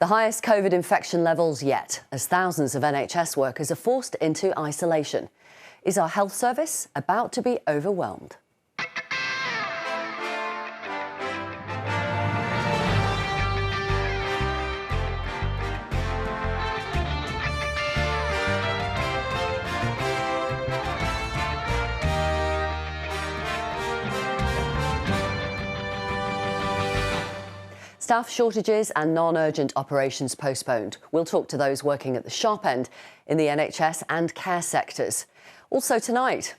The highest COVID infection levels yet, as thousands of NHS workers are forced into isolation. Is our health service about to be overwhelmed? Staff shortages and non-urgent operations postponed. We'll talk to those working at the sharp end in the NHS and care sectors. Also tonight,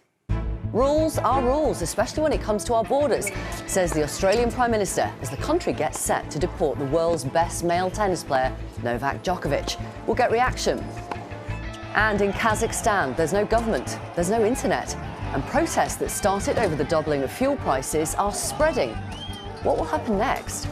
rules are rules, especially when it comes to our borders, says the Australian Prime Minister as the country gets set to deport the world's best male tennis player, Novak Djokovic. We'll get reaction. And in Kazakhstan, there's no government, there's no internet, and protests that started over the doubling of fuel prices are spreading. What will happen next?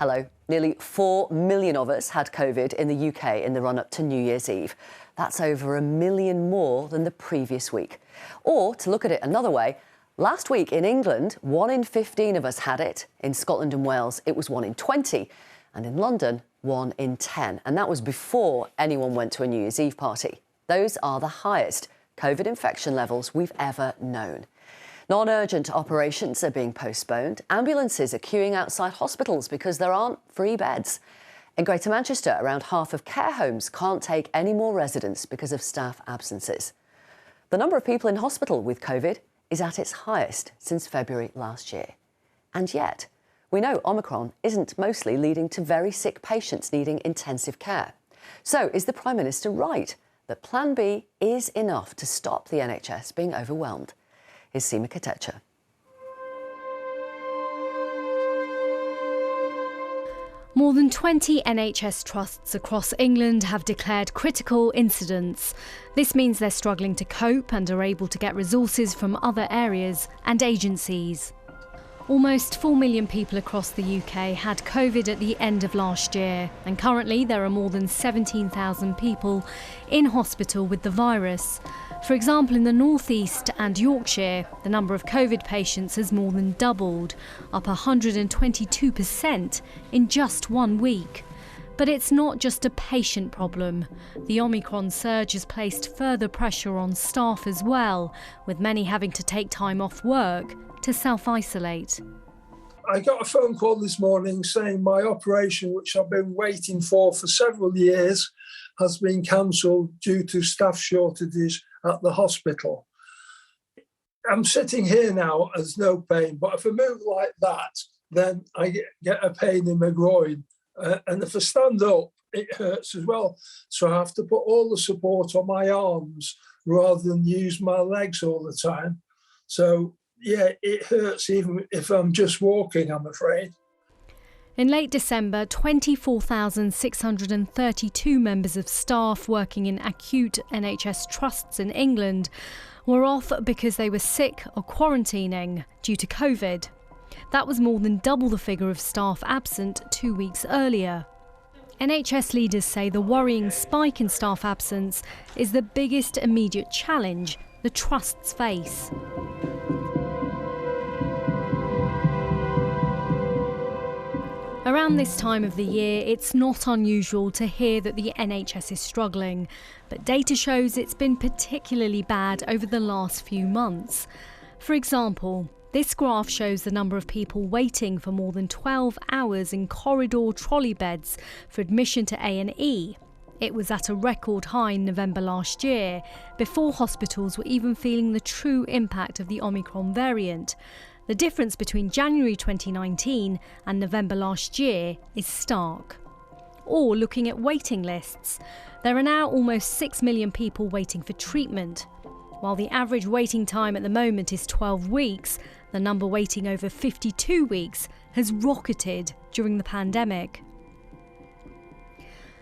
Hello. Nearly 4 million of us had COVID in the UK in the run-up to New Year's Eve. That's over 1 million more than the previous week. Or, to look at it another way, last week in England, 1 in 15 of us had it. In Scotland and Wales, it was 1 in 20. And in London, 1 in 10. And that was before anyone went to a New Year's Eve party. Those are the highest COVID infection levels we've ever known. Non-urgent operations are being postponed. Ambulances are queuing outside hospitals because there aren't free beds. In Greater Manchester, around half of care homes can't take any more residents because of staff absences. The number of people in hospital with COVID is at its highest since February last year. And yet, we know Omicron isn't mostly leading to very sick patients needing intensive care. So is the Prime Minister right that Plan B is enough to stop the NHS being overwhelmed? Here's Seema Katecha. More than 20 NHS trusts across England have declared critical incidents. This means they're struggling to cope and are able to get resources from other areas and agencies. Almost 4 million people across the UK had COVID at the end of last year, and currently there are more than 17,000 people in hospital with the virus. For example, in the North East and Yorkshire, the number of COVID patients has more than doubled, up 122% in just 1 week. But it's not just a patient problem. The Omicron surge has placed further pressure on staff as well, with many having to take time off work to self-isolate. I got a phone call this morning saying my operation, which I've been waiting for several years, has been cancelled due to staff shortages at the hospital. I'm sitting here now, there's no pain, but if I move like that, then I get a pain in my groin. And if I stand up, it hurts as well. So I have to put all the support on my arms rather than use my legs all the time. So, yeah, it hurts even if I'm just walking, I'm afraid. In late December, 24,632 members of staff working in acute NHS trusts in England were off because they were sick or quarantining due to COVID. That was more than double the figure of staff absent 2 weeks earlier. NHS leaders say the worrying spike in staff absence is the biggest immediate challenge the trusts face. Around this time of the year, it's not unusual to hear that the NHS is struggling, but data shows it's been particularly bad over the last few months. For example, this graph shows the number of people waiting for more than 12 hours in corridor trolley beds for admission to A&E. It was at a record high in November last year, before hospitals were even feeling the true impact of the Omicron variant. The difference between January 2019 and November last year is stark. Or looking at waiting lists, there are now almost 6 million people waiting for treatment. While the average waiting time at the moment is 12 weeks, the number waiting over 52 weeks has rocketed during the pandemic.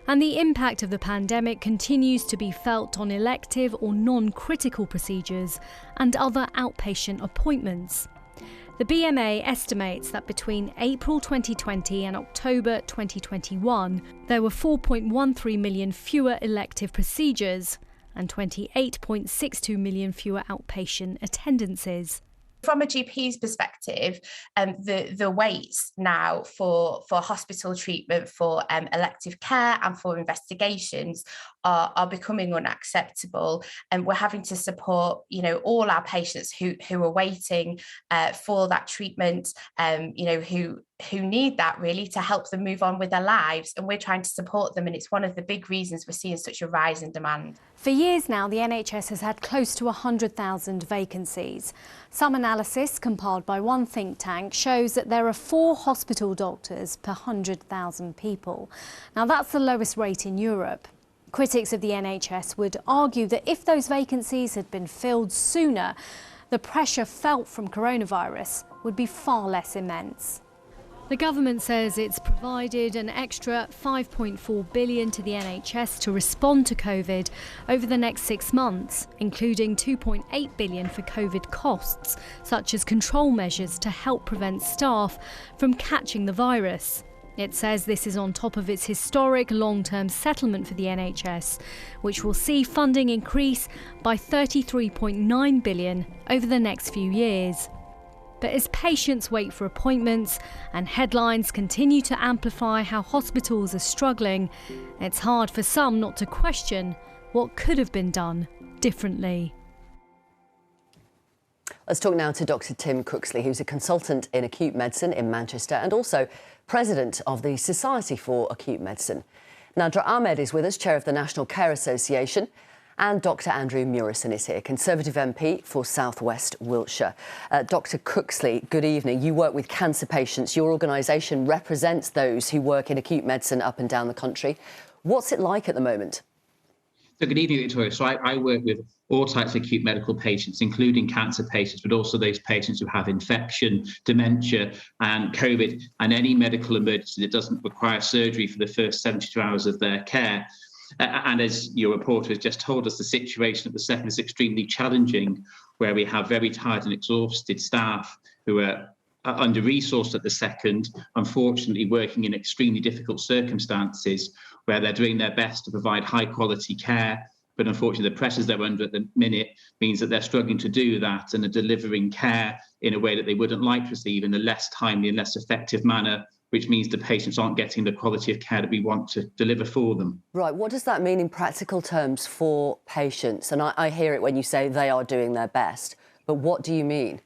And the impact of the pandemic continues to be felt on elective or non-critical procedures and other outpatient appointments. The BMA estimates that between April 2020 and October 2021, there were 4.13 million fewer elective procedures and 28.62 million fewer outpatient attendances. From a GP's perspective, the waits now for hospital treatment, for elective care and for investigations are becoming unacceptable. And we're having to support, all our patients who are waiting for that treatment, who need that really to help them move on with their lives. And we're trying to support them. And it's one of the big reasons we're seeing such a rise in demand. For years now, the NHS has had close to 100,000 vacancies. Some analysis compiled by one think tank shows that there are 4 hospital doctors per 100,000 people. Now, that's the lowest rate in Europe. Critics of the NHS would argue that if those vacancies had been filled sooner, the pressure felt from coronavirus would be far less immense. The government says it's provided an extra £5.4 billion to the NHS to respond to COVID over the next 6 months, including £2.8 billion for COVID costs, such as control measures to help prevent staff from catching the virus. It says this is on top of its historic long-term settlement for the NHS, which will see funding increase by £33.9 billion over the next few years. But as patients wait for appointments and headlines continue to amplify how hospitals are struggling, it's hard for some not to question what could have been done differently. Let's talk now to Dr. Tim Cooksley, who's a consultant in acute medicine in Manchester and also president of the Society for Acute Medicine. Nadra Ahmed is with us, chair of the National Care Association, and Dr. Andrew Murison is here, Conservative MP for South West Wiltshire. Dr. Cooksley, good evening. You work with cancer patients. Your organisation represents those who work in acute medicine up and down the country. What's it like at the moment? So good evening, Victoria. So I work with all types of acute medical patients, including cancer patients, but also those patients who have infection, dementia and COVID, and any medical emergency that doesn't require surgery for the first 72 hours of their care. And as your reporter has just told us, the situation at the second is extremely challenging, where we have very tired and exhausted staff who are under-resourced at the second, unfortunately working in extremely difficult circumstances, where they're doing their best to provide high-quality care. But unfortunately, the pressures they're under at the minute means that they're struggling to do that and are delivering care in a way that they wouldn't like to receive in a less timely and less effective manner, which means the patients aren't getting the quality of care that we want to deliver for them. Right, what does that mean in practical terms for patients? And I hear it when you say they are doing their best, but what do you mean?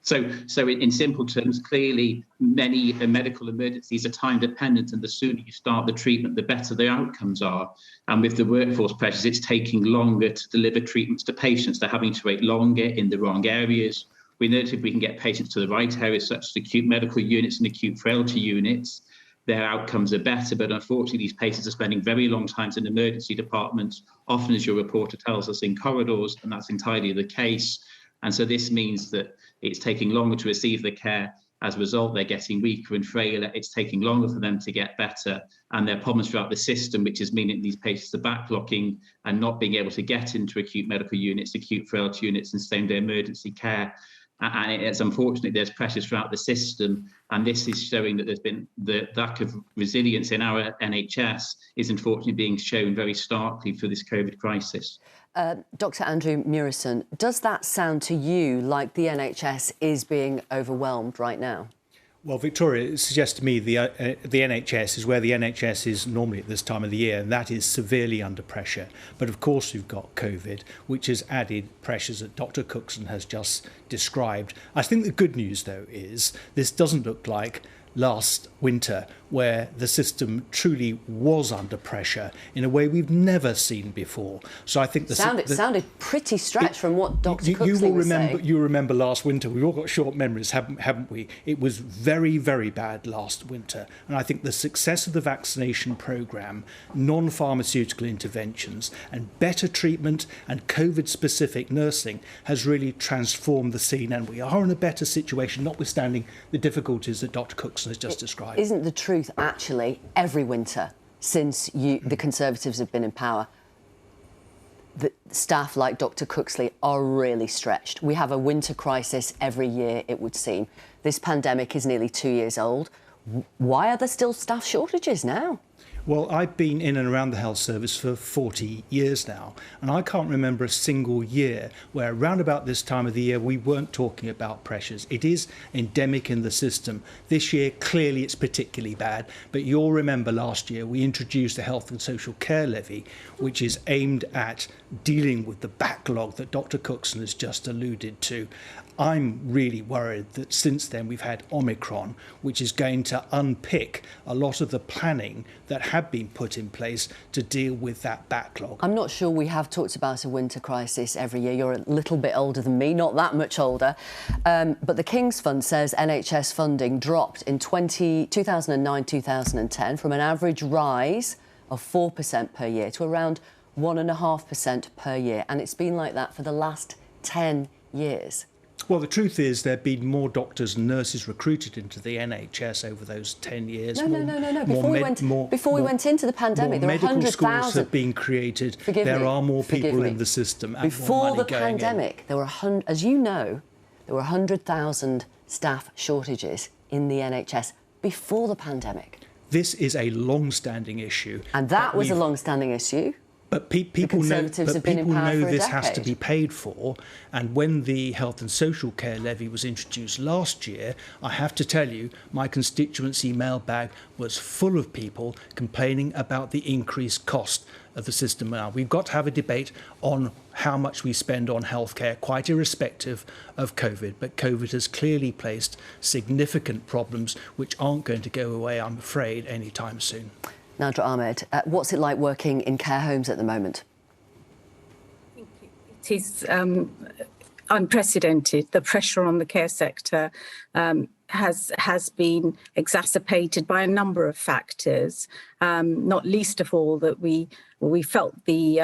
So in simple terms, clearly many medical emergencies are time dependent, and the sooner you start the treatment, the better the outcomes are. And with the workforce pressures, it's taking longer to deliver treatments to patients. They're having to wait longer in the wrong areas. We know that if we can get patients to the right areas, such as acute medical units and acute frailty units, their outcomes are better. But unfortunately, these patients are spending very long times in emergency departments, often, as your reporter tells us, in corridors, and that's entirely the case. And so this means that it's taking longer to receive the care. As a result, they're getting weaker and frailer. It's taking longer for them to get better. And there are problems throughout the system, which is meaning these patients are backlogging and not being able to get into acute medical units, acute frailty units and same-day emergency care. And it's unfortunate there's pressures throughout the system, and this is showing that there's been the lack of resilience in our NHS is unfortunately being shown very starkly through this COVID crisis. Dr. Andrew Murison, does that sound to you like the NHS is being overwhelmed right now? Well, Victoria, it suggests to me the NHS is where the NHS is normally at this time of the year, and that is severely under pressure. But of course, we've got COVID, which has added pressures that Dr. Cookson has just described. I think the good news, though, is this doesn't look like last winter, where the system truly was under pressure in a way we've never seen before. So I think it sounded pretty stretched from what Dr. Cooksley was saying. You remember last winter. We've all got short memories, haven't we? It was very, very bad last winter. And I think the success of the vaccination programme, non-pharmaceutical interventions and better treatment and COVID-specific nursing has really transformed the scene. And we are in a better situation, notwithstanding the difficulties that Dr. Cookson has just described. Isn't the truth actually every winter since the Conservatives have been in power, the staff like Dr. Cooksley are really stretched? We have a winter crisis every year, it would seem. This pandemic is nearly 2 years old. Why are there still staff shortages now? Well, I've been in and around the health service for 40 years now, and I can't remember a single year where around about this time of the year we weren't talking about pressures. It is endemic in the system. This year, clearly it's particularly bad, but you'll remember last year we introduced the Health and Social Care Levy, which is aimed at dealing with the backlog that Dr. Cookson has just alluded to. I'm really worried that since then we've had Omicron, which is going to unpick a lot of the planning that had been put in place to deal with that backlog. I'm not sure we have talked about a winter crisis every year. You're a little bit older than me, not that much older. But the King's Fund says NHS funding dropped in 2009-2010 from an average rise of 4% per year to around 1.5% per year. And it's been like that for the last 10 years. Well, the truth is there have been more doctors and nurses recruited into the NHS over those 10 years. No. Before we went into the pandemic, there were 100,000. Medical schools have been created. There are more people in the system. And before the pandemic, there were, as you know, there were 100,000 staff shortages in the NHS before the pandemic. This is a long-standing issue. And that was a long-standing issue. But people know this has to decade. be paid for. And when the Health and Social Care Levy was introduced last year, I have to tell you, my constituency mailbag was full of people complaining about the increased cost of the system. Now, we've got to have a debate on how much we spend on healthcare, quite irrespective of COVID. But COVID has clearly placed significant problems which aren't going to go away, I'm afraid, anytime soon. Nadra Ahmed, what's it like working in care homes at the moment? I think it is unprecedented. The pressure on the care sector has been exacerbated by a number of factors, not least of all that we felt the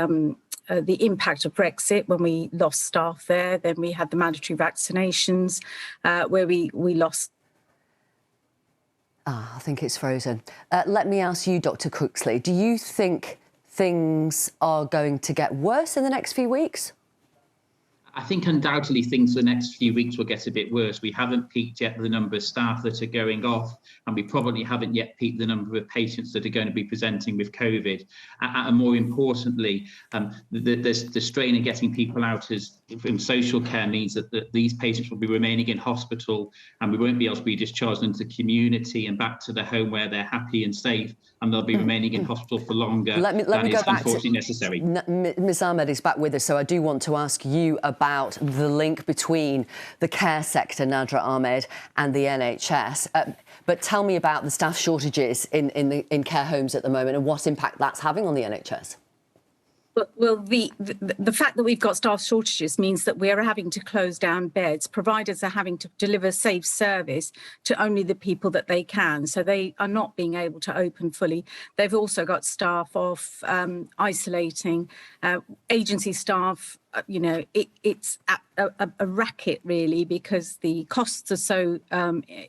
impact of Brexit when we lost staff there. Then we had the mandatory vaccinations where we lost. I think it's frozen. Let me ask you, Dr. Cooksley, do you think things are going to get worse in the next few weeks? I think undoubtedly things for the next few weeks will get a bit worse. We haven't peaked yet the number of staff that are going off, and we probably haven't yet peaked the number of patients that are going to be presenting with COVID. And more importantly, the strain of getting people out in social care means that these patients will be remaining in hospital, and we won't be able to be discharged into the community and back to the home where they're happy and safe, and they'll be remaining in hospital for longer than is unfortunately necessary. Ms Ahmed is back with us, so I do want to ask you about the link between the care sector, Nadra Ahmed, and the NHS. But tell me about the staff shortages in care homes at the moment and what impact that's having on the NHS. Well, the fact that we've got staff shortages means that we're having to close down beds. Providers are having to deliver safe service to only the people that they can. So they are not being able to open fully. They've also got staff off, isolating, agency staff. You know, it's a racket, really, because the costs are so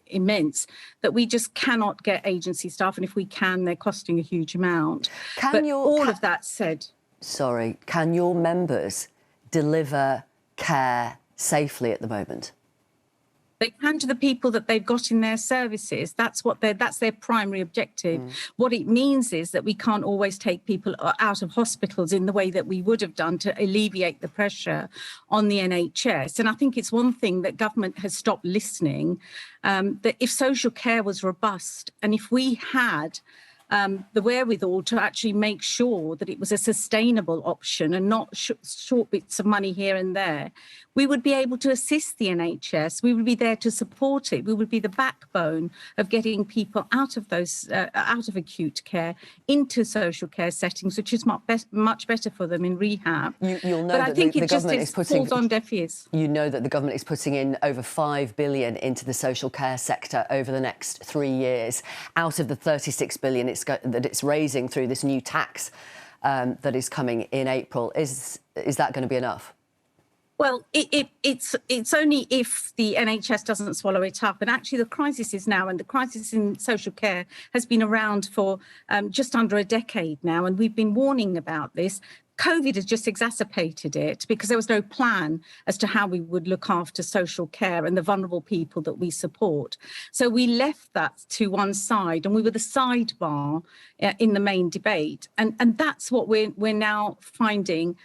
immense that we just cannot get agency staff. And if we can, they're costing a huge amount. Of that said... Sorry, can your members deliver care safely at the moment? They can to the people that they've got in their services. That's their primary objective. What it means is that we can't always take people out of hospitals in the way that we would have done to alleviate the pressure on the NHS. And I think it's one thing that government has stopped listening, that if social care was robust and if we had the wherewithal to actually make sure that it was a sustainable option and not short bits of money here and there, we would be able to assist the NHS. We would be there to support it. We would be the backbone of getting people out of those out of acute care into social care settings, which is much better for them in rehab. You'll know but that I think the government is putting falls on deaf ears. You know that the government is putting in over $5 billion into the social care sector over the next 3 years, out of the $36 billion that it's raising through this new tax that is coming in April. Is that going to be enough? Well, it's only if the NHS doesn't swallow it up. And actually, the crisis is now, and the crisis in social care has been around for just under a decade now. And we've been warning about this. COVID has just exacerbated it because there was no plan as to how we would look after social care and the vulnerable people that we support. So we left that to one side and we were the sidebar in the main debate. And that's what we're now finding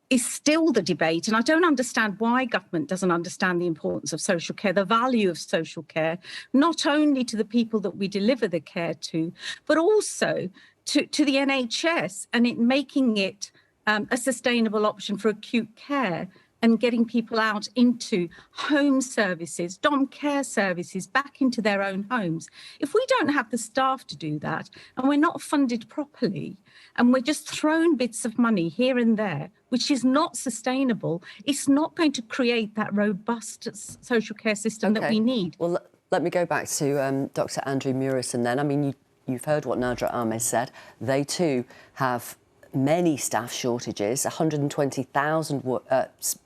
is still the debate. And I don't understand why government doesn't understand the importance of social care, the value of social care, not only to the people that we deliver the care to, but also to the NHS and it making it a sustainable option for acute care and getting people out into home services, dom care services, back into their own homes. If we don't have the staff to do that and we're not funded properly and we're just thrown bits of money here and there, which is not sustainable, it's not going to create that robust social care system that we need. Well, let me go back to Dr. Andrew Murison then. I mean, you've heard what Nadra Ahmed said. They too have many staff shortages, 120,000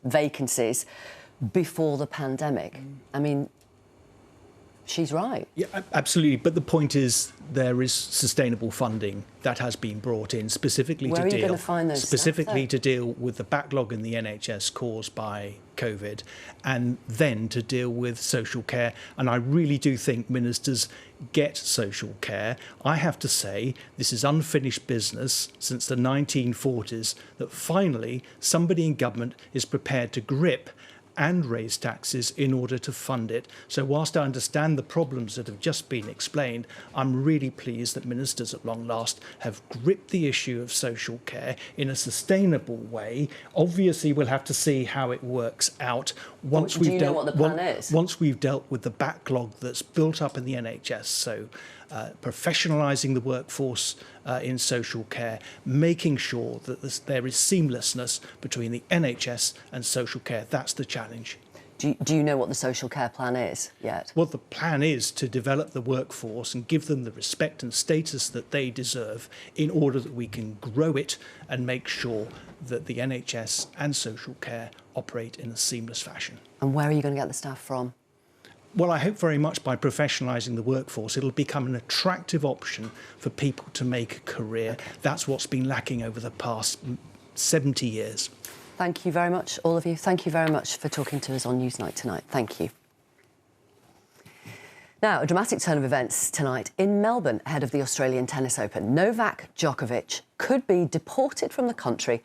vacancies before the pandemic. I mean, she's right. Yeah, absolutely. But the point is there is sustainable funding that has been brought in specifically Where to are you deal going to find those specifically staff, to deal with the backlog in the NHS caused by COVID, and then to deal with social care. And I really do think ministers get social care. I have to say, this is unfinished business since the 1940s, that finally somebody in government is prepared to grip and raise taxes in order to fund it. So whilst I understand the problems that have just been explained, I'm really pleased that ministers at long last have gripped the issue of social care in a sustainable way. Obviously, we'll have to see how it works out once Do you know what the plan is? Once we've dealt with the backlog that's built up in the NHS. So professionalising the workforce in social care, making sure that there is seamlessness between the NHS and social care. That's the challenge. Do you know what the social care plan is yet? Well, the plan is to develop the workforce and give them the respect and status that they deserve in order that we can grow it and make sure that the NHS and social care operate in a seamless fashion. And where are you going to get the staff from? Well, I hope very much by professionalising the workforce, it'll become an attractive option for people to make a career. That's what's been lacking over the past 70 years. Thank you very much, all of you. Thank you very much for talking to us on Newsnight tonight. Thank you. Now, a dramatic turn of events tonight in Melbourne ahead of the Australian Tennis Open. Novak Djokovic could be deported from the country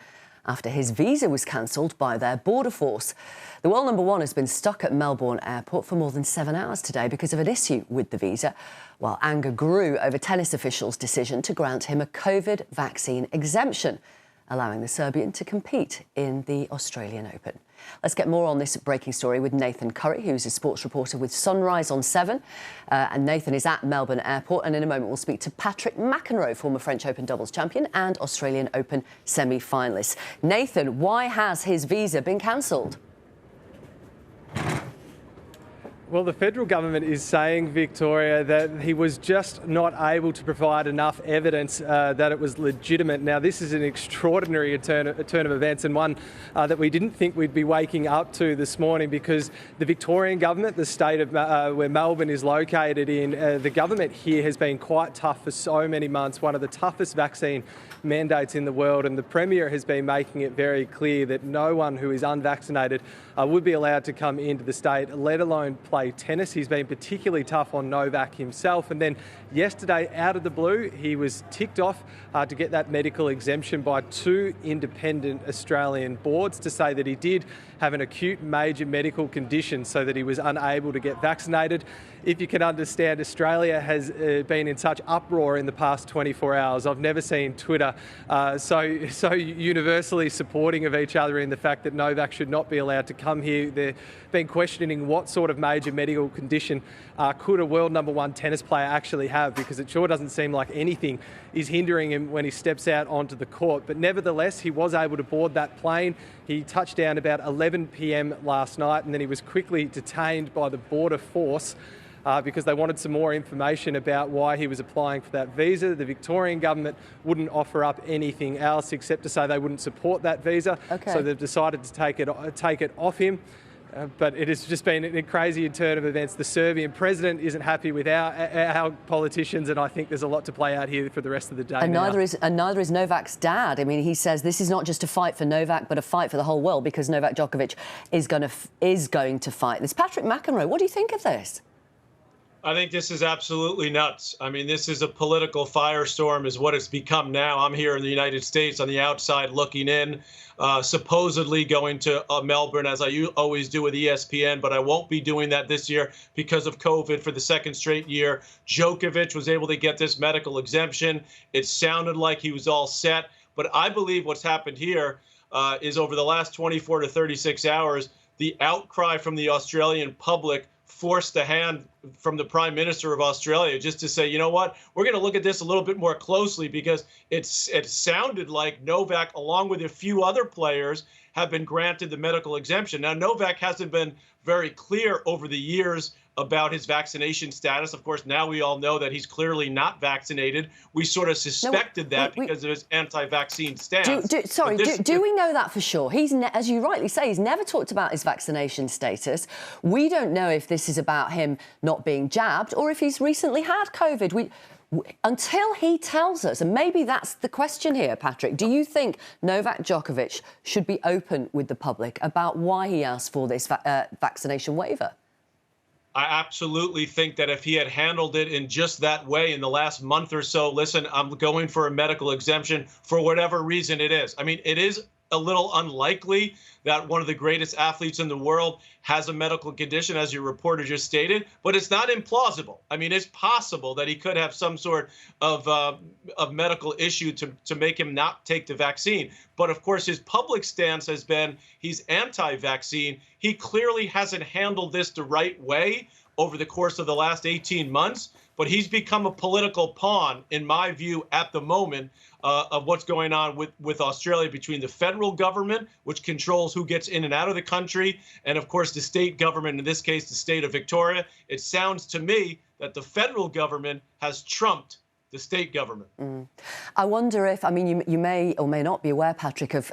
after his visa was cancelled by their border force. The world number one has been stuck at Melbourne Airport for more than 7 hours today because of an issue with the visa, while anger grew over tennis officials' decision to grant him a COVID vaccine exemption, allowing the Serbian to compete in the Australian Open. Let's get more on this breaking story with Nathan Curry, who's a sports reporter with Sunrise on 7. And Nathan is at Melbourne Airport. And in a moment, we'll speak to Patrick McEnroe, former French Open doubles champion and Australian Open semi-finalist. Nathan, why has his visa been cancelled? Well, the federal government is saying, Victoria, that he was just not able to provide enough evidence that it was legitimate. Now, this is an extraordinary turn of events, and one that we didn't think we'd be waking up to this morning, because the Victorian government, the state of where Melbourne is located in, the government here has been quite tough for so many months, one of the toughest vaccine mandates in the world, and the Premier has been making it very clear that no one who is unvaccinated would be allowed to come into the state, let alone play tennis. He's been particularly tough on Novak himself, and then yesterday, out of the blue, he was ticked off to get that medical exemption by 2 independent Australian boards to say that he did have an acute major medical condition so that he was unable to get vaccinated. If you can understand, Australia has been in such uproar in the past 24 hours. I've never seen Twitter so universally supporting of each other in the fact that Novak should not be allowed to come here. They've been questioning what sort of major medical condition could a world number one tennis player actually have, because it sure doesn't seem like anything is hindering him when he steps out onto the court. But nevertheless, he was able to board that plane. He touched down about 11 p.m. last night, and then he was quickly detained by the border force because they wanted some more information about why he was applying for that visa. The Victorian government wouldn't offer up anything else except to say they wouldn't support that visa. Okay. So they've decided to take it off him. But it has just been a crazy turn of events. The Serbian president isn't happy with our politicians, and I think there's a lot to play out here for the rest of the day. And neither is Novak's dad. I mean, he says this is not just a fight for Novak, but a fight for the whole world, because Novak Djokovic is going to fight this. Patrick McEnroe, what do you think of this? I think this is absolutely nuts. I mean, this is a political firestorm is what it's become now. I'm here in the United States on the outside looking in, supposedly going to Melbourne, as I always do with ESPN, but I won't be doing that this year because of COVID for the second straight year. Djokovic was able to get this medical exemption. It sounded like he was all set. But I believe what's happened here is over the last 24 to 36 hours, the outcry from the Australian public forced the hand from the Prime Minister of Australia just to say, you know what, we're going to look at this a little bit more closely, because it sounded like Novak, along with a few other players, have been granted the medical exemption. Now, Novak hasn't been very clear over the years about his vaccination status. Of course, now we all know that he's clearly not vaccinated. We sort of suspected because of his anti-vaccine stance. Do we know that for sure? As you rightly say, he's never talked about his vaccination status. We don't know if this is about him not being jabbed or if he's recently had COVID. Until he tells us, and maybe that's the question here, Patrick, do you think Novak Djokovic should be open with the public about why he asked for this vaccination waiver? I absolutely think that if he had handled it in just that way in the last month or so, listen, I'm going for a medical exemption for whatever reason it is. I mean, it is a little unlikely that one of the greatest athletes in the world has a medical condition, as your reporter just stated, but it's not implausible. I mean, it's possible that he could have some sort of medical issue to make him not take the vaccine. But of course, his public stance has been he's anti-vaccine. He clearly hasn't handled this the right way over the course of the last 18 months, but he's become a political pawn, in my view, at the moment, of what's going on with Australia, between the federal government, which controls who gets in and out of the country, and of course the state government, in this case the state of Victoria. It sounds to me that the federal government has trumped the state government. I wonder if, I mean, you may or may not be aware, Patrick, of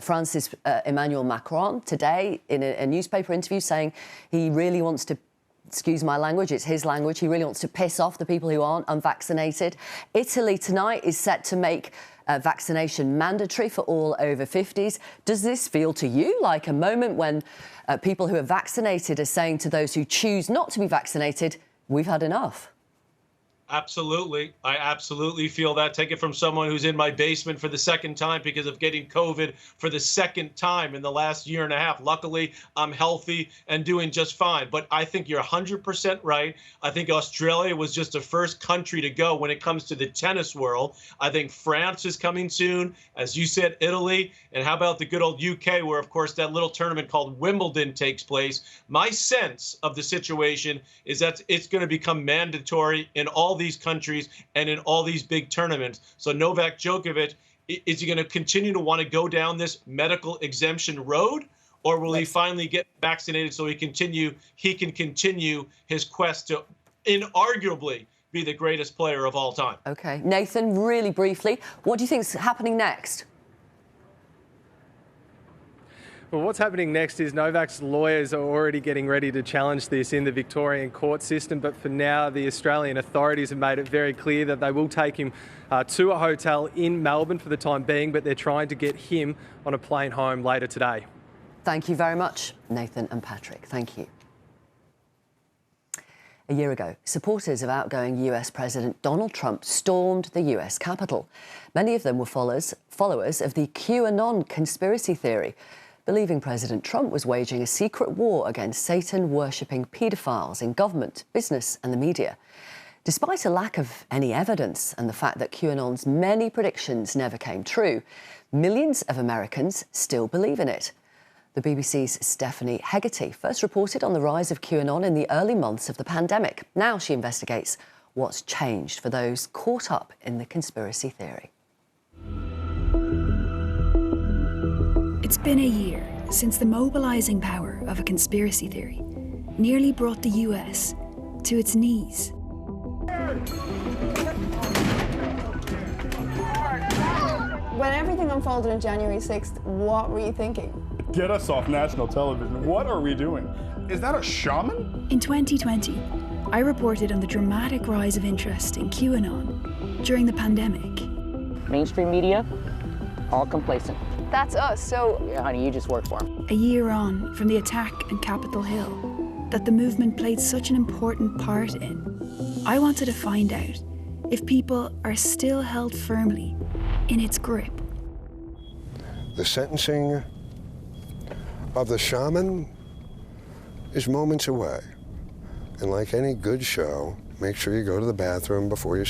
France's Emmanuel Macron today in a newspaper interview saying he really wants to, excuse my language, it's his language, he really wants to piss off the people who aren't unvaccinated. Italy tonight is set to make vaccination mandatory for all over 50s. Does this feel to you like a moment when people who are vaccinated are saying to those who choose not to be vaccinated, we've had enough? Absolutely. I absolutely feel that. Take it from someone who's in my basement for the second time because of getting COVID for the second time in the last year and a half. Luckily, I'm healthy and doing just fine. But I think you're 100% right. I think Australia was just the first country to go when it comes to the tennis world. I think France is coming soon. As you said, Italy. And how about the good old UK, where, of course, that little tournament called Wimbledon takes place? My sense of the situation is that it's going to become mandatory in all these countries and in all these big tournaments. So Novak Djokovic, is he going to continue to want to go down this medical exemption road, or will he finally get vaccinated so he can continue his quest to inarguably be the greatest player of all time? Okay, Nathan, really briefly, what do you think is happening next? Well, what's happening next is Novak's lawyers are already getting ready to challenge this in the Victorian court system. But for now, the Australian authorities have made it very clear that they will take him to a hotel in Melbourne for the time being, but they're trying to get him on a plane home later today. Thank you very much, Nathan and Patrick. Thank you. A year ago, supporters of outgoing US President Donald Trump stormed the US Capitol. Many of them were followers of the QAnon conspiracy theory, believing President Trump was waging a secret war against Satan-worshipping paedophiles in government, business and the media. Despite a lack of any evidence and the fact that QAnon's many predictions never came true, millions of Americans still believe in it. The BBC's Stephanie Hegarty first reported on the rise of QAnon in the early months of the pandemic. Now she investigates what's changed for those caught up in the conspiracy theory. It's been a year since the mobilising power of a conspiracy theory nearly brought the US to its knees. When everything unfolded on January 6th, what were you thinking? Get us off national television. What are we doing? Is that a shaman? In 2020, I reported on the dramatic rise of interest in QAnon during the pandemic. Mainstream media, all complacent. That's us, so... Yeah, honey, you just work for them. A year on from the attack on Capitol Hill that the movement played such an important part in, I wanted to find out if people are still held firmly in its grip. The sentencing of the shaman is moments away. And like any good show, make sure you go to the bathroom before you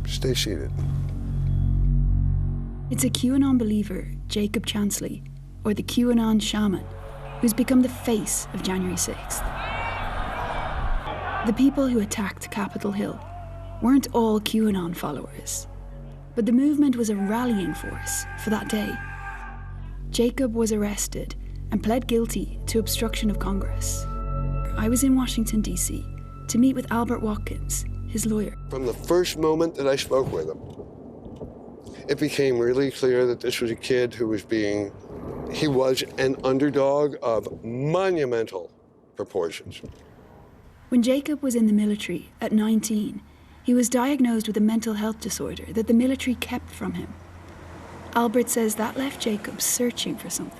stay seated. It's a QAnon believer, Jacob Chansley, or the QAnon shaman, who's become the face of January 6th. The people who attacked Capitol Hill weren't all QAnon followers, but the movement was a rallying force for that day. Jacob was arrested and pled guilty to obstruction of Congress. I was in Washington, D.C. to meet with Albert Watkins, his lawyer. From the first moment that I spoke with him, it became really clear that this was a kid who was he was an underdog of monumental proportions. When Jacob was in the military at 19, he was diagnosed with a mental health disorder that the military kept from him. Albert says that left Jacob searching for something.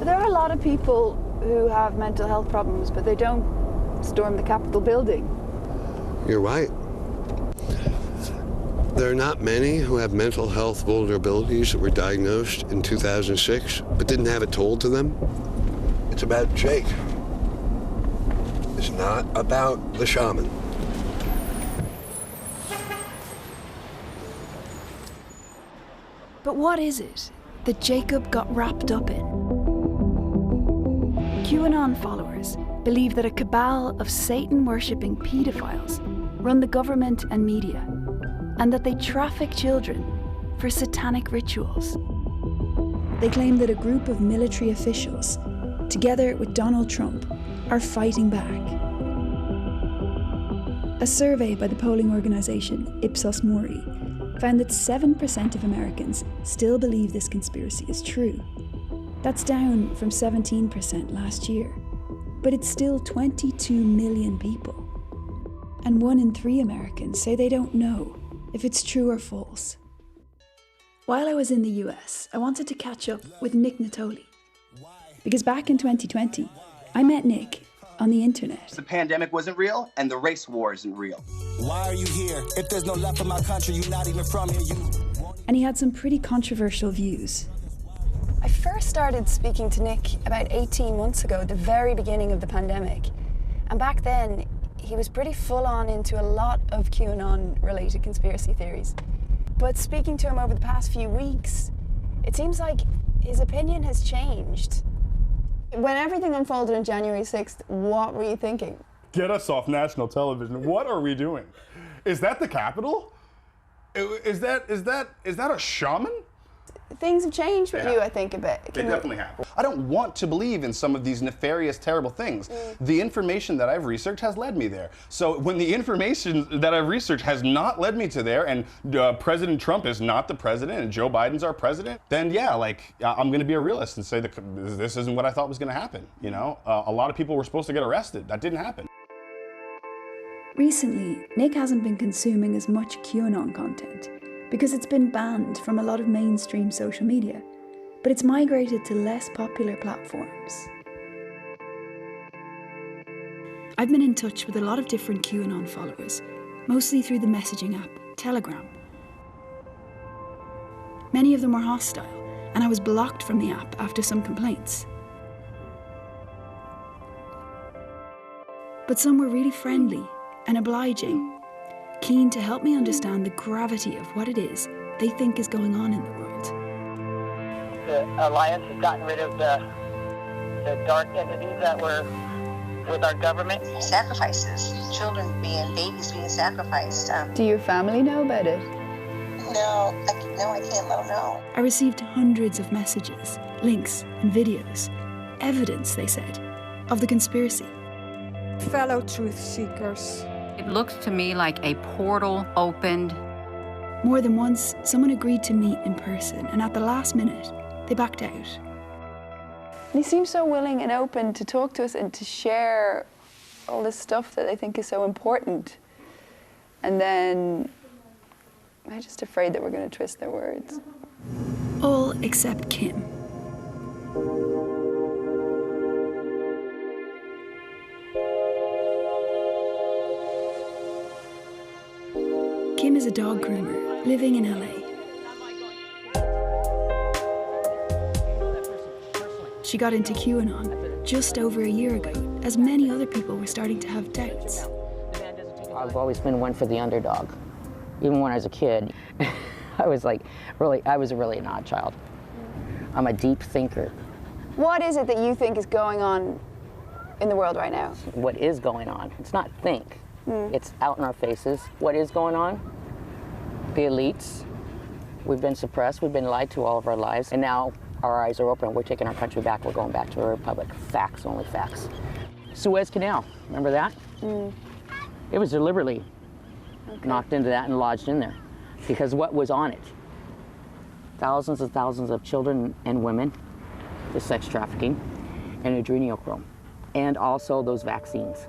There are a lot of people who have mental health problems, but they don't storm the Capitol building. You're right. There are not many who have mental health vulnerabilities that were diagnosed in 2006, but didn't have it told to them. It's about Jake. It's not about the shaman. But what is it that Jacob got wrapped up in? QAnon followers believe that a cabal of Satan-worshipping paedophiles run the government and media, and that they traffic children for satanic rituals. They claim that a group of military officials, together with Donald Trump, are fighting back. A survey by the polling organisation Ipsos Mori found that 7% of Americans still believe this conspiracy is true. That's down from 17% last year, but it's still 22 million people. And 1 in 3 Americans say they don't know if it's true or false. While I was in the US, I wanted to catch up with Nick Natoli, because back in 2020, I met Nick on the internet. The pandemic wasn't real, and the race war isn't real. Why are you here? If there's no left in my country, you're not even from here. And he had some pretty controversial views. I first started speaking to Nick about 18 months ago, at the very beginning of the pandemic. And back then, he was pretty full on into a lot of QAnon-related conspiracy theories. But speaking to him over the past few weeks, it seems like his opinion has changed. When everything unfolded on January 6th, what were you thinking? Get us off national television. What are we doing? Is that the Capitol? Is that a shaman? Things have changed with you, I think, a bit. They definitely have. I don't want to believe in some of these nefarious, terrible things. The information that I've researched has led me there. So when the information that I've researched has not led me to there, and President Trump is not the president, and Joe Biden's our president, then yeah, I'm going to be a realist and say that this isn't what I thought was going to happen. You know, a lot of people were supposed to get arrested. That didn't happen. Recently, Nick hasn't been consuming as much QAnon content because it's been banned from a lot of mainstream social media, but it's migrated to less popular platforms. I've been in touch with a lot of different QAnon followers, mostly through the messaging app Telegram. Many of them were hostile, and I was blocked from the app after some complaints. But some were really friendly and obliging, keen to help me understand the gravity of what it is they think is going on in the world. The Alliance has gotten rid of the dark entities that were with our government. Sacrifices, babies being sacrificed. Do your family know about it? No, I can't let them know. I received hundreds of messages, links and videos, evidence, they said, of the conspiracy. Fellow truth seekers. It looks to me like a portal opened. More than once, someone agreed to meet in person, and at the last minute, they backed out. And he seems so willing and open to talk to us and to share all this stuff that I think is so important. And then I'm just afraid that we're going to twist their words. All except Kim. Kim is a dog groomer living in LA. She got into QAnon just over a year ago, as many other people were starting to have doubts. I've always been one for the underdog. Even when I was a kid, I was really an odd child. I'm a deep thinker. What is it that you think is going on in the world right now? What is going on? It's not think. It's out in our faces. What is going on? The elites. We've been suppressed. We've been lied to all of our lives. And now our eyes are open. We're taking our country back. We're going back to a republic. Facts, only facts. Suez Canal, remember that? It was deliberately knocked into that and lodged in there. Because what was on it? Thousands and thousands of children and women, the sex trafficking, and adrenochrome. And also those vaccines.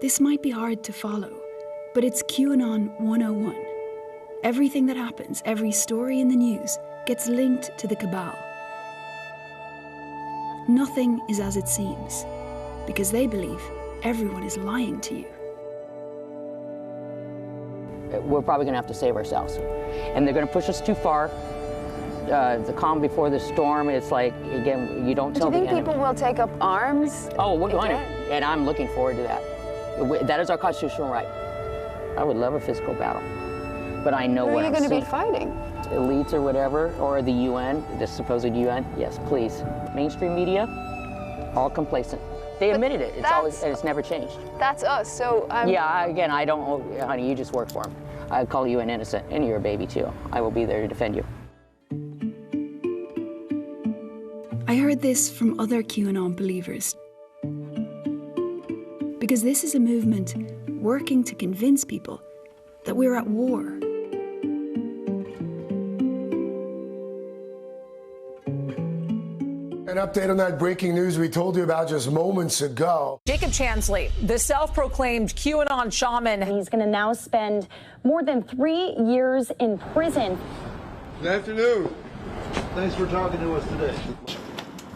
This might be hard to follow, but it's QAnon 101. Everything that happens, every story in the news, gets linked to the cabal. Nothing is as it seems, because they believe everyone is lying to you. We're probably going to have to save ourselves. And they're going to push us too far. The calm before the storm, it's like, again, you don't tell the enemy. Do you think people will take up arms? Oh, we're going to, and I'm looking forward to that. That is our constitutional right. I would love a physical battle, but I know what I'm seeing. Who are you going to be fighting? Elites or whatever, or the UN, the supposed UN. Yes, please. Mainstream media, all complacent. They admitted it. It's always, and it's never changed. That's us. So yeah. Again, I don't, honey. You just work for them. I call you an innocent, and you're a baby too. I will be there to defend you. I heard this from other QAnon believers. Because this is a movement working to convince people that we're at war. An update on that breaking news we told you about just moments ago. Jacob Chansley, the self-proclaimed QAnon shaman. He's going to now spend more than 3 years in prison. Good afternoon. Thanks for talking to us today.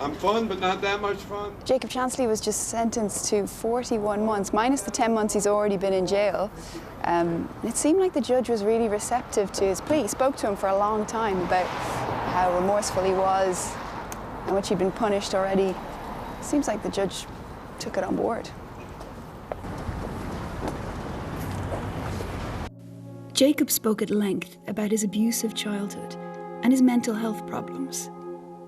I'm fun, but not that much fun. Jacob Chansley was just sentenced to 41 months, minus the 10 months he's already been in jail. It seemed like the judge was really receptive to his plea. He spoke to him for a long time about how remorseful he was, how much he'd been punished already. Seems like the judge took it on board. Jacob spoke at length about his abusive childhood and his mental health problems.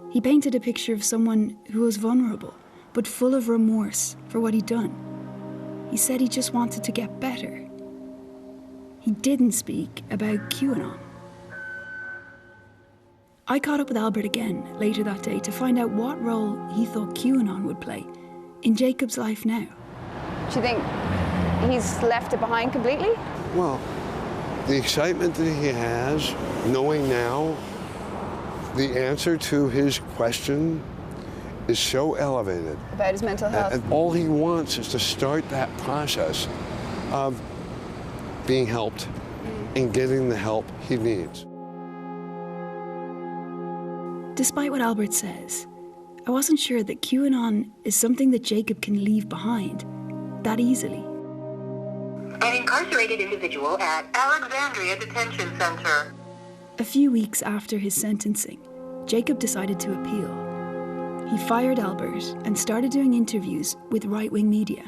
He painted a picture of someone who was vulnerable, but full of remorse for what he'd done. He said he just wanted to get better. He didn't speak about QAnon. I caught up with Albert again later that day to find out what role he thought QAnon would play in Jacob's life now. Do you think he's left it behind completely? Well, the excitement that he has, knowing now the answer to his question is so elevated. About his mental health. And all he wants is to start that process of being helped and getting the help he needs. Despite what Albert says, I wasn't sure that QAnon is something that Jacob can leave behind that easily. An incarcerated individual at Alexandria Detention Center. A few weeks after his sentencing, Jacob decided to appeal. He fired Albert and started doing interviews with right-wing media.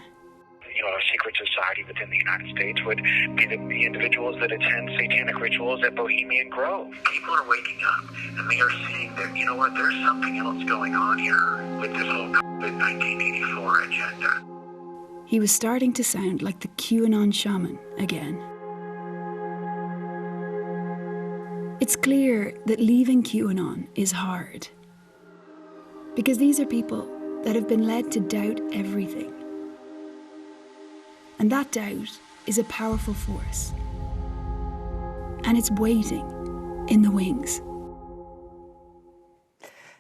You know, a secret society within the United States would be the individuals that attend satanic rituals at Bohemian Grove. People are waking up and they are seeing that, you know what, there's something else going on here with this whole COVID 1984 agenda. He was starting to sound like the QAnon shaman again. It's clear that leaving QAnon is hard. Because these are people that have been led to doubt everything. And that doubt is a powerful force. And it's waiting in the wings.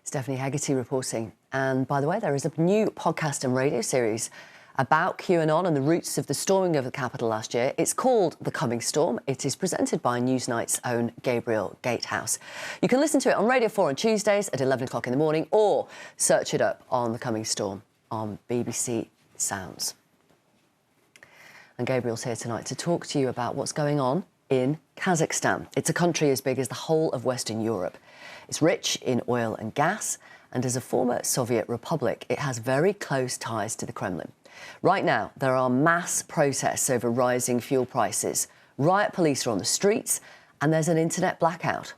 Stephanie Hegarty reporting. And by the way, there is a new podcast and radio series about QAnon and the roots of the storming of the Capitol last year. It's called The Coming Storm. It is presented by Newsnight's own Gabriel Gatehouse. You can listen to it on Radio 4 on Tuesdays at 11 o'clock in the morning, or search it up on The Coming Storm on BBC Sounds. And Gabriel's here tonight to talk to you about what's going on in Kazakhstan. It's a country as big as the whole of Western Europe. It's rich in oil and gas, and as a former Soviet republic, it has very close ties to the Kremlin. Right now, there are mass protests over rising fuel prices. Riot police are on the streets, and there's an internet blackout.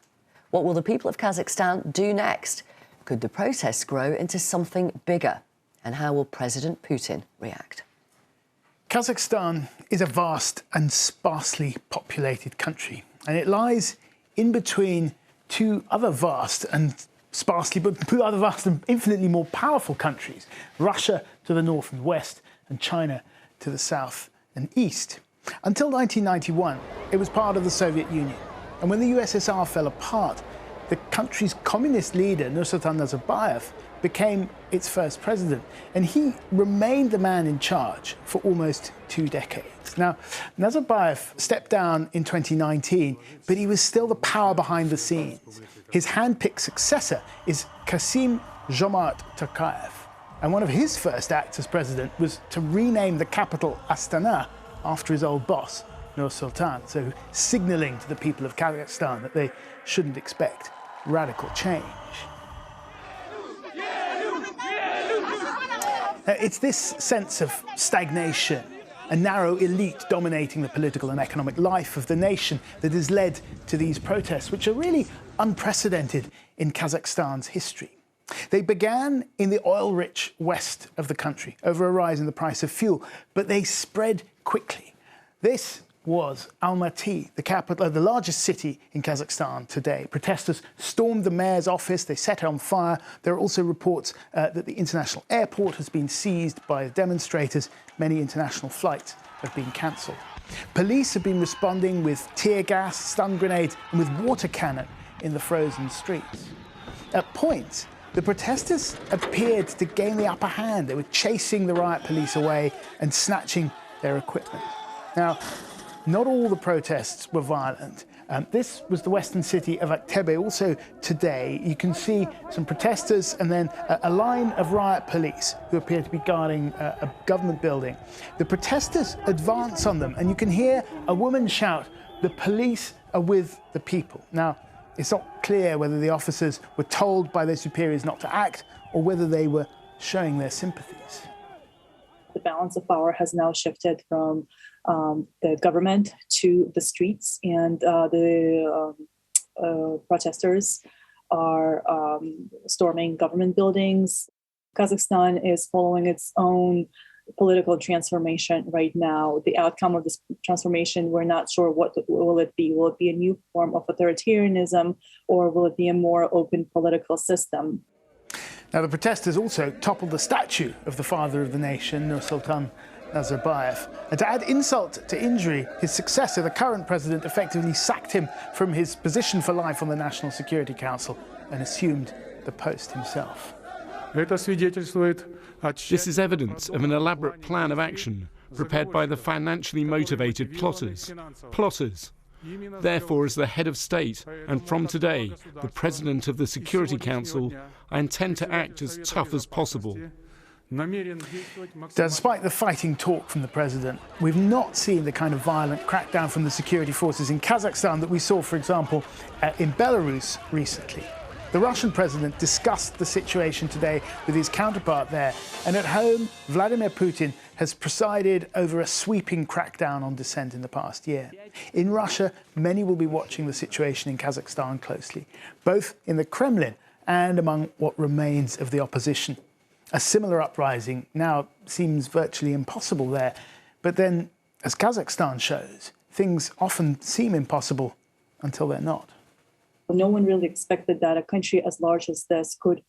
What will the people of Kazakhstan do next? Could the protests grow into something bigger? And how will President Putin react? Kazakhstan is a vast and sparsely populated country, and it lies in between two other vast and infinitely more powerful countries, Russia to the north and west, and China to the south and east. Until 1991, it was part of the Soviet Union. And when the USSR fell apart, the country's communist leader, Nursultan Nazarbayev, became its first president. And he remained the man in charge for almost 2 decades. Now, Nazarbayev stepped down in 2019, but he was still the power behind the scenes. His hand-picked successor is Kassym-Jomart Tokayev. And one of his first acts as president was to rename the capital Astana after his old boss, Nur-Sultan, so signalling to the people of Kazakhstan that they shouldn't expect radical change. It's this sense of stagnation, a narrow elite dominating the political and economic life of the nation, that has led to these protests, which are really unprecedented in Kazakhstan's history. They began in the oil-rich west of the country over a rise in the price of fuel, but they spread quickly. This was Almaty, the capital, the largest city in Kazakhstan today. Protesters stormed the mayor's office, they set it on fire. There are also reports that the international airport has been seized by the demonstrators. Many international flights have been cancelled. Police have been responding with tear gas, stun grenades, and with water cannon in the frozen streets. At points, the protesters appeared to gain the upper hand. They were chasing the riot police away and snatching their equipment. Now, not all the protests were violent. This was the western city of Aktebe. Also today, you can see some protesters and then a line of riot police who appear to be guarding a government building. The protesters advance on them, and you can hear a woman shout, "The police are with the people." Now, it's not clear whether the officers were told by their superiors not to act or whether they were showing their sympathies. The balance of power has now shifted from the government to the streets, and the protesters are storming government buildings. Kazakhstan is following its own political transformation right now. The outcome of this transformation, we're not sure what will it be. Will it be a new form of authoritarianism, or will it be a more open political system? Now, the protesters also toppled the statue of the father of the nation, Nursultan Nazarbayev. And to add insult to injury, his successor, the current president, effectively sacked him from his position for life on the National Security Council and assumed the post himself. This is evidence of an elaborate plan of action prepared by the financially motivated plotters. Therefore, as the head of state, and from today, the president of the Security Council, I intend to act as tough as possible. Despite the fighting talk from the president, we've not seen the kind of violent crackdown from the security forces in Kazakhstan that we saw, for example, in Belarus recently. The Russian president discussed the situation today with his counterpart there, and at home, Vladimir Putin has presided over a sweeping crackdown on dissent in the past year. In Russia, many will be watching the situation in Kazakhstan closely, both in the Kremlin and among what remains of the opposition. A similar uprising now seems virtually impossible there, but then, as Kazakhstan shows, things often seem impossible until they're not. No one really expected that a country as large as this could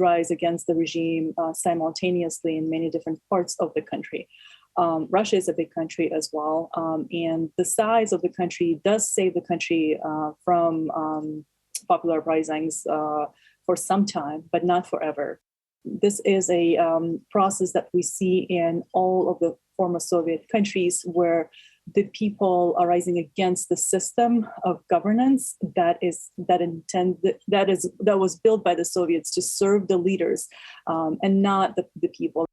rise against the regime simultaneously in many different parts of the country. Russia is a big country as well, and the size of the country does save the country from popular uprisings for some time, but not forever. This is a process that we see in all of the former Soviet countries, where the people are rising against the system of governance that was built by the Soviets to serve the leaders and not the people.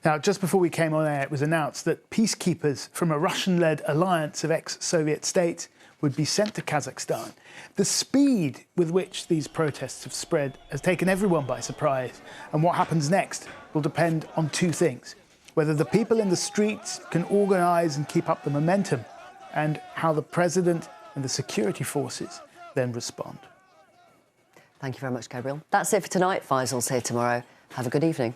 Now, just before we came on air, it was announced that peacekeepers from a Russian-led alliance of ex-Soviet states would be sent to Kazakhstan. The speed with which these protests have spread has taken everyone by surprise, and what happens next will depend on two things: whether the people in the streets can organise and keep up the momentum, and how the president and the security forces then respond. Thank you very much, Gabriel. That's it for tonight. Faisal's here tomorrow. Have a good evening.